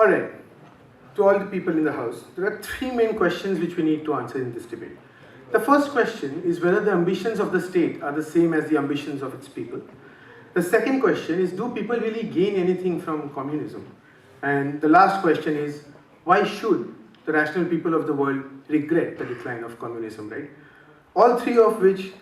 Alright, to all the people in the House, there are three main questions which we need to answer in this debate. The first question is whether the ambitions of the state are the same as the ambitions of its people. The second question is, do people really gain anything from communism? And the last question is, why should the rational people of the world regret the decline of communism, right? All three of which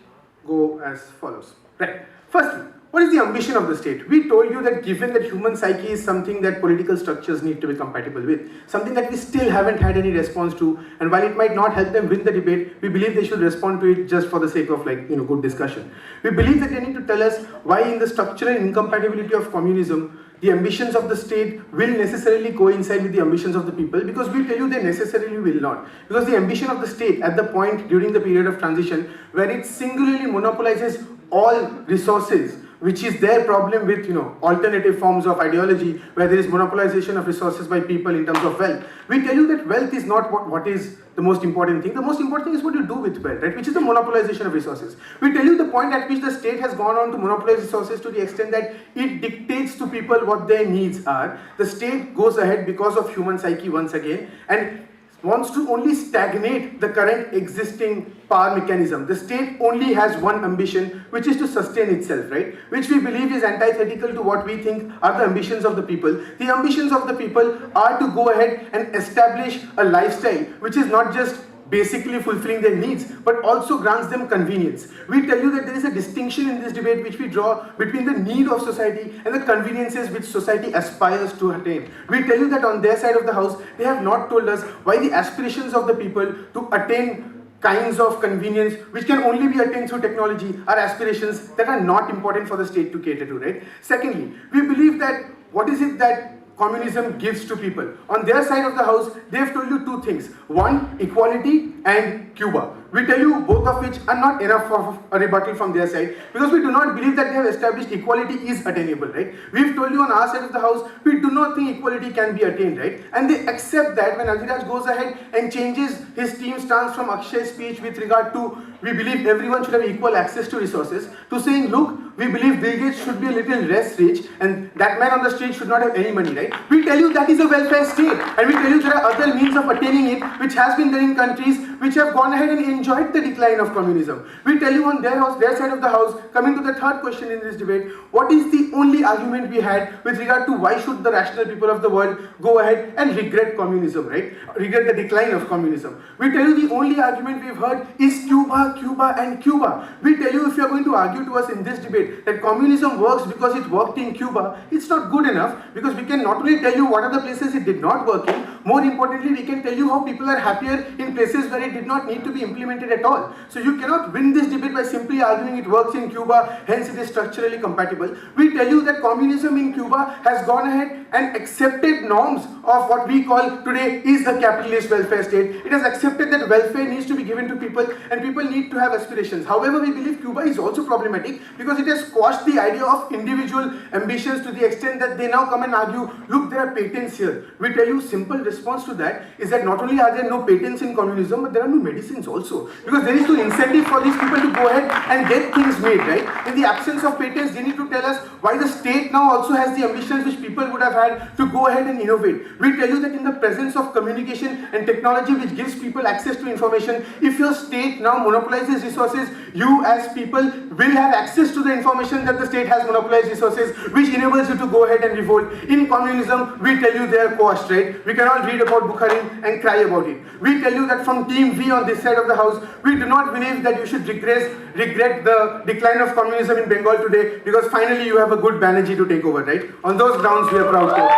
go as follows, right? Firstly, what is the ambition of the state? We told you that given that human psyche is something that political structures need to be compatible with, something that we still haven't had any response to, and while it might not help them win the debate, we believe they should respond to it just for the sake of good discussion. We believe that they need to tell us why in the structural incompatibility of communism, the ambitions of the state will necessarily coincide with the ambitions of the people, because we tell you they necessarily will not. Because the ambition of the state at the point during the period of transition where it singularly monopolizes all resources, which is their problem with alternative forms of ideology where there is monopolization of resources by people in terms of wealth. We tell you that wealth is not what is the most important thing. The most important thing is what you do with wealth, right? Which is the monopolization of resources. We tell you the point at which the state has gone on to monopolize resources to the extent that it dictates to people what their needs are. The state goes ahead because of human psyche once again and wants to only stagnate the current existing power mechanism. The state only has one ambition, which is to sustain itself, right? Which we believe is antithetical to what we think are the ambitions of the people. The ambitions of the people are to go ahead and establish a lifestyle which is not just basically fulfilling their needs, but also grants them convenience. We tell you that there is a distinction in this debate which we draw between the need of society and the conveniences which society aspires to attain. We tell you that on their side of the house, they have not told us why the aspirations of the people to attain kinds of convenience which can only be attained through technology are aspirations that are not important for the state to cater to, right? Secondly, we believe that what is it that communism gives to people? On their side of the house, they have told you two things. One, equality, and Cuba. We tell you both of which are not enough of a rebuttal from their side, because we do not believe that they have established equality is attainable, right? We've told you on our side of the house, we do not think equality can be attained, right? And they accept that when Aziraj goes ahead and changes his team stance from Akshay's speech with regard to we believe everyone should have equal access to resources, to saying, look, we believe Bill Gates should be a little less rich and that man on the street should not have any money, right? We tell you that is a welfare state, and we tell you there are other means of attaining it which has been done in countries which have gone ahead and enjoyed the decline of communism. We tell you on their side of the house, coming to the third question in this debate, what is the only argument we had with regard to why should the rational people of the world go ahead and regret communism, right? Regret the decline of communism. We tell you the only argument we've heard is Cuba, Cuba, and Cuba. We tell you if you're going to argue to us in this debate that communism works because it worked in Cuba, it's not good enough, because we can not only tell you what are the places it did not work in, more importantly, we can tell you how people are happier in places where it did not need to be implemented at all. So you cannot win this debate by simply arguing it works in Cuba, hence it is structurally compatible. We tell you that communism in Cuba has gone ahead and accepted norms of what we call today is the capitalist welfare state. It has accepted that welfare needs to be given to people and people need to have aspirations. However, we believe Cuba is also problematic because it has squashed the idea of individual ambitions to the extent that they now come and argue, look, there are patents here. We tell you simple response to that is that not only are there no patents in communism, but there are no medicines also. Because there is no incentive for these people to go ahead and get things made, right? In the absence of patents, they need to tell us why the state now also has the ambitions which people would have had to go ahead and innovate. We tell you that in the presence of communication and technology which gives people access to information, if your state now monopolizes resources, you as people will have access to the information that the state has monopolized resources, which enables you to go ahead and revolt. In communism, we tell you they are quashed, right? We cannot read about Bukharin and cry about it. We tell you that from Team V on this side of the house, we do not believe that you should regret the decline of communism in Bengal today, because finally you have a good Banerjee to take over, right? On those grounds, we are proud to.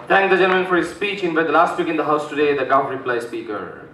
Thank the gentleman for his speech. Invite the last speaker in the House today, the Gov Reply Speaker.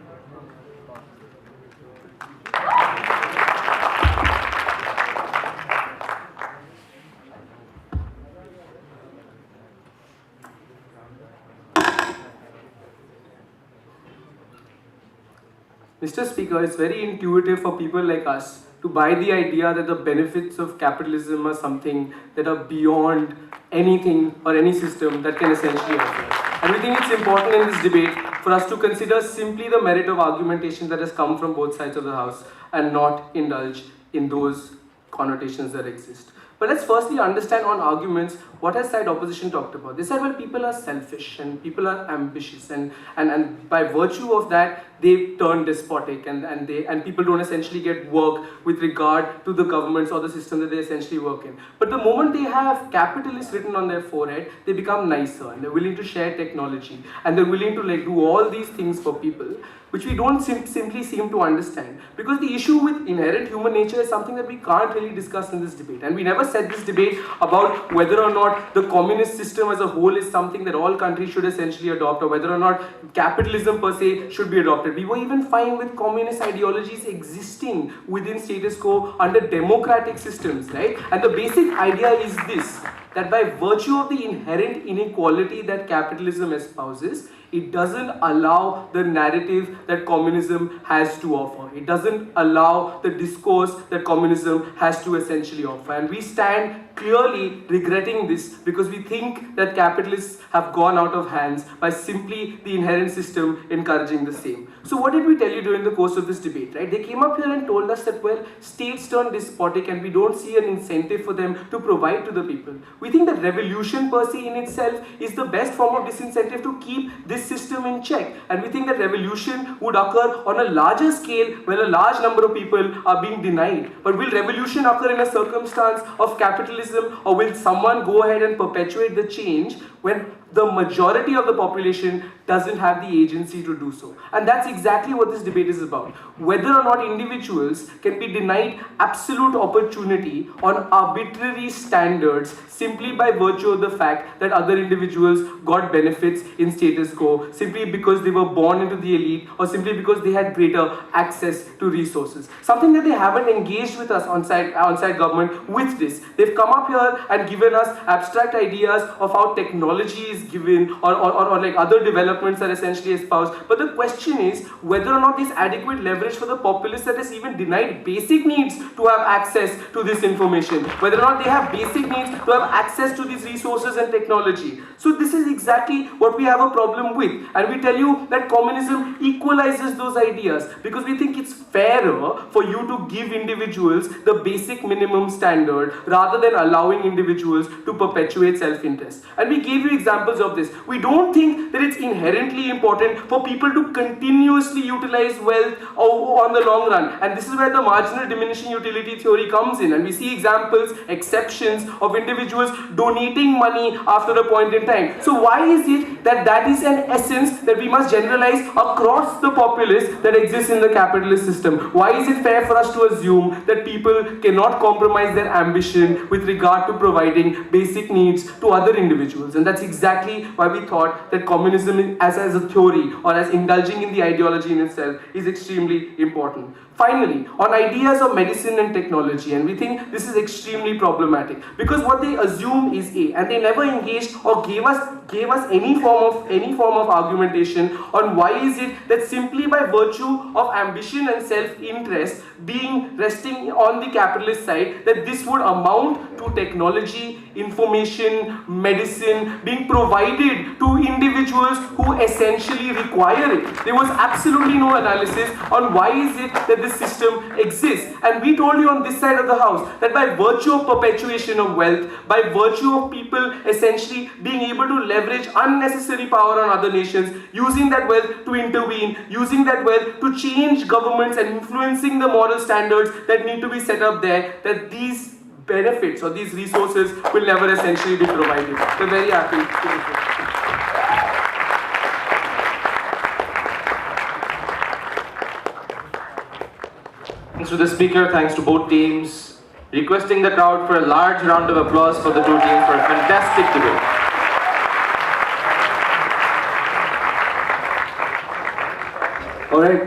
Mr. Speaker, it's very intuitive for people like us to buy the idea that the benefits of capitalism are something that are beyond anything or any system that can essentially offer. And we think it's important in this debate for us to consider simply the merit of argumentation that has come from both sides of the House and not indulge in those connotations that exist. But let's firstly understand on arguments what has side opposition talked about. They said, well, people are selfish and people are ambitious, and by virtue of that, they turn despotic, and people don't essentially get work with regard to the governments or the system that they essentially work in. But the moment they have capitalists written on their forehead, they become nicer, and they're willing to share technology, and they're willing to do all these things for people, which we don't simply seem to understand. Because the issue with inherent human nature is something that we can't really discuss in this debate. And we never said this debate about whether or not the communist system as a whole is something that all countries should essentially adopt, or whether or not capitalism per se should be adopted. We were even fine with communist ideologies existing within status quo under democratic systems, right? And the basic idea is this, that by virtue of the inherent inequality that capitalism espouses, it doesn't allow the narrative that communism has to offer. It doesn't allow the discourse that communism has to essentially offer. And we stand clearly regretting this because we think that capitalists have gone out of hands by simply the inherent system encouraging the same. So what did we tell you during the course of this debate, right? They came up here and told us that, well, states turn despotic and we don't see an incentive for them to provide to the people. We think that revolution per se in itself is the best form of disincentive to keep this system in check. And we think that revolution would occur on a larger scale when a large number of people are being denied. But will revolution occur in a circumstance of capitalism, or will someone go ahead and perpetuate the change when the majority of the population doesn't have the agency to do so? And that's exactly what this debate is about. Whether or not individuals can be denied absolute opportunity on arbitrary standards simply by virtue of the fact that other individuals got benefits in status quo, simply because they were born into the elite, or simply because they had greater access to resources. Something that they haven't engaged with us on-site government with this. They've come up here and given us abstract ideas of how technology is given, or like other developments are essentially espoused. But the question is whether or not there's adequate leverage for the populace that is even denied basic needs to have access to this information, whether or not they have basic needs to have access to these resources and technology. So this is exactly what we have a problem with. And we tell you that communism equalizes those ideas because we think it's fairer for you to give individuals the basic minimum standard rather than allowing individuals to perpetuate self-interest. And we gave you examples of this. We don't think that it's inherently important for people to continuously utilize wealth on the long run. And this is where the marginal diminishing utility theory comes in. And we see examples, exceptions of individuals donating money after a point in time. So why is it that that is an essence that we must generalize across the populace that exists in the capitalist system? Why is it fair for us to assume that people cannot compromise their ambition with regard to providing basic needs to other individuals? And that's exactly why we thought that communism as a theory, or as indulging in the ideology in itself, is extremely important. Finally, on ideas of medicine and technology, and we think this is extremely problematic because what they assume is A, and they never engaged or gave us any form of argumentation on why is it that simply by virtue of ambition and self-interest being resting on the capitalist side, that this would amount to technology, information, medicine being provided to individuals who essentially require it. There was absolutely no analysis on why is it that this system exists. And we told you on this side of the house that by virtue of perpetuation of wealth, by virtue of people essentially being able to leverage unnecessary power on other nations, using that wealth to intervene, using that wealth to change governments and influencing the moral standards that need to be set up there, that these benefits or these resources will never essentially be provided. We're very happy to do so. Thanks to the speaker, thanks to both teams. Requesting the crowd for a large round of applause for the two teams for a fantastic debate. All right.